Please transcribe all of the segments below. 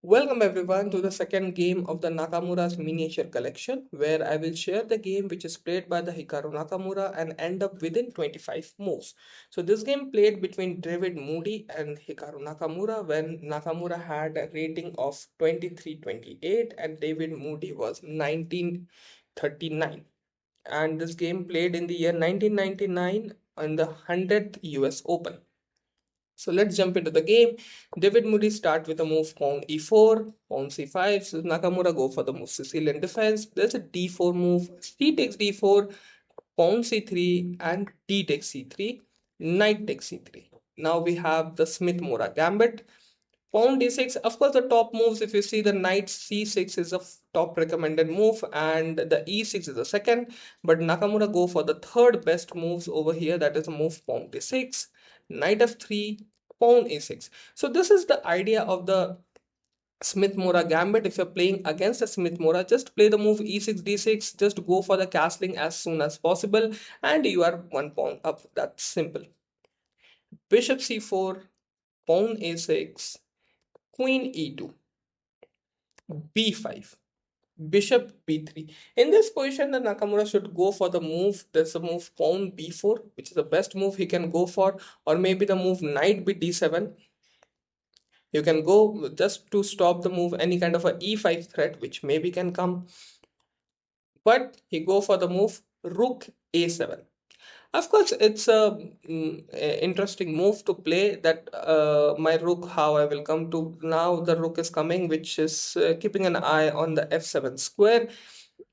Welcome everyone to the second game of the Nakamura's miniature collection, where I will share the game which is played by the Hikaru Nakamura and end up within 25 moves. So this game played between David Moody and Hikaru Nakamura when Nakamura had a rating of 2328 and David Moody was 1939. And this game played in the year 1999 on the 100th US Open. So let's jump into the game. David Moody start with a move pawn e4, pawn c5. So Nakamura go for the move Sicilian defense. There's a d4 move, c takes d4, pawn c3, and d takes c3, knight takes c3. Now we have the Smith-Morra Gambit. Pawn d6, of course, the top moves, if you see the knight c6 is a top recommended move and the e6 is the second. But Nakamura go for the third best moves over here, that is a move pawn d6, knight f3, pawn a6. So this is the idea of the Smith-Morra Gambit. If you're playing against a Smith-Morra, just play the move e6, d6, just go for the castling as soon as possible and you are one pawn up. That's simple. Bishop c4, pawn a6, queen e2, b5, bishop b3. In this position, the Nakamura should go for the move. There's a move pawn b4, which is the best move he can go for, or maybe the move knight d7. You can go just to stop the move any kind of a e5 threat, which maybe can come. But he go for the move rook a7. Of course, it's a interesting move to play that my rook, how I will come to now, the rook is coming, which is keeping an eye on the f7 square,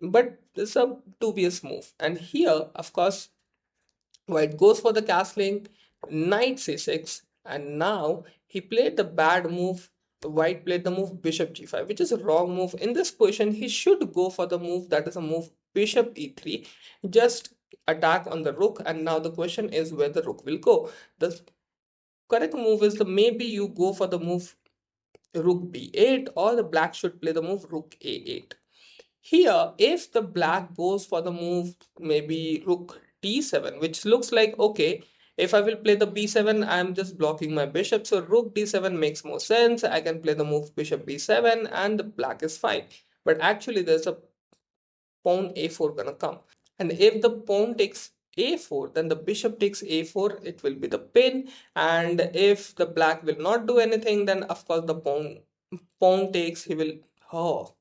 but it's a dubious move. And here, of course, white goes for the castling, knight c6, and now he played the bad move. White played the move bishop g5, which is a wrong move. In this position, he should go for the move that is a move bishop e3, just attack on the rook. And now the question is where the rook will go. The correct move is the maybe you go for the move rook b8, or the black should play the move rook a8. Here, if the black goes for the move maybe rook d7, which looks like okay, if I will play the b7, I'm just blocking my bishop. So rook d7 makes more sense. I can play the move bishop b7 and the black is fine. But actually, there's a pawn a4 gonna come. And if the pawn takes a4, then the bishop takes a4, it will be the pin. And if the black will not do anything, then of course the pawn takes, he will, oh,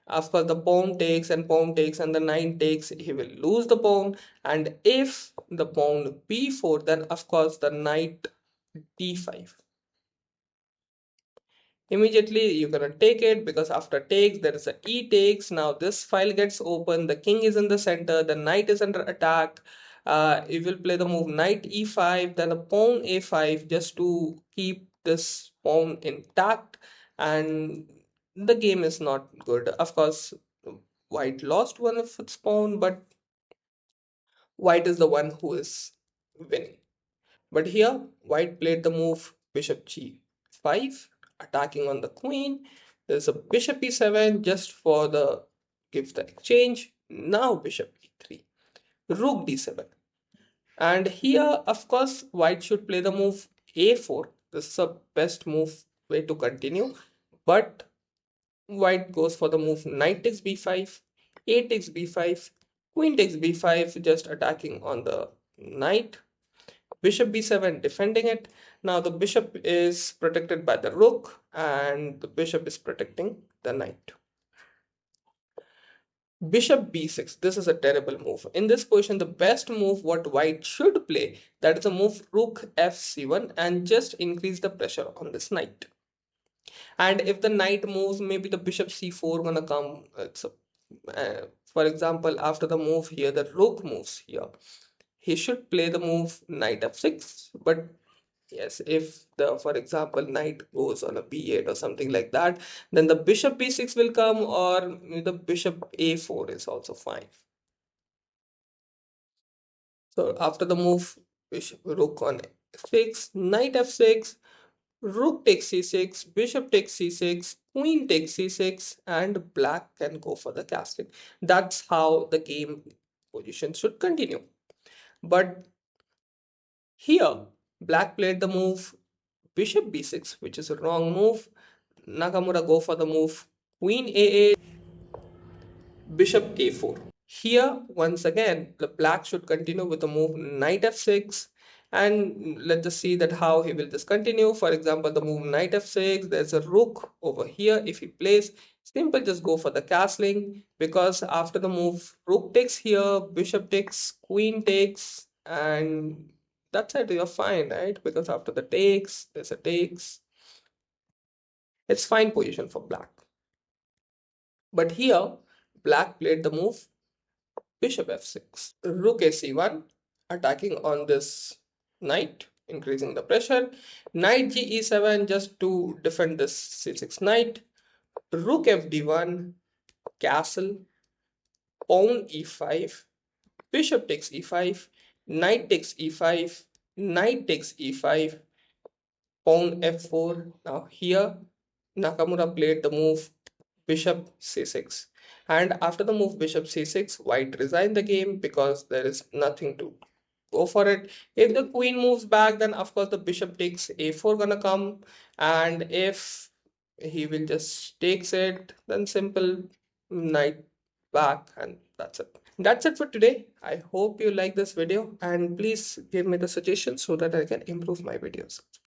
of course the pawn takes and the knight takes, he will lose the pawn. And if the pawn b4, then of course the knight d5. Immediately you're gonna take it, because after takes there is a e takes. Now this file gets open, the king is in the center, the knight is under attack. You will play the move knight e5, then a pawn a5, just to keep this pawn intact, and the game is not good. Of course, white lost one of its pawn, but white is the one who is winning. But here, white played the move bishop g5, attacking on the queen. There's a bishop e7 just for the give the exchange. Now bishop e3, rook d7. And here, of course, white should play the move a4. This is the best move way to continue. But white goes for the move knight takes b5, a takes b5, queen takes b5, just attacking on the knight. Bishop b7 defending it. Now the bishop is protected by the rook and the bishop is protecting the knight. Bishop b6, this is a terrible move. In this position, the best move what white should play, that is a move rook fc1, and just increase the pressure on this knight. And if the knight moves, maybe the bishop c4 gonna come. For example, after the move here, the rook moves here. He should play the move knight f6, but yes, if the, for example, knight goes on a b8 or something like that, then the bishop b6 will come, or the bishop a4 is also fine. So after the move, bishop rook on f6, knight f6, rook takes c6, bishop takes c6, queen takes c6, and black can go for the castling. That's how the game position should continue. But here, black played the move bishop b6, which is a wrong move. Nakamura go for the move Queen A8, Bishop A4. Here, once again, the black should continue with the move Knight F6. And let's just see that how he will just continue. For example, the move Knight F6, there's a rook over here. If he plays, simple just go for the castling, because after the move rook takes here, bishop takes, queen takes, and that's it, you're fine, right? Because after the takes, there's a takes. It's fine position for black. But here, black played the move Bishop f6, Rook a c1, attacking on this knight, increasing the pressure. Knight ge7 just to defend this c6 knight. Rook fd1, castle, pawn e5, bishop takes e5, knight takes e5, knight takes e5, pawn f4. Now here Nakamura played the move bishop c6, and after the move bishop c6, white resigned the game because there is nothing to go for it. If the queen moves back, then of course the bishop takes a4 gonna come, and if he will just takes it, then simple knight back, and that's it. That's it for today. I hope you like this video, and please give me the suggestions so that I can improve my videos.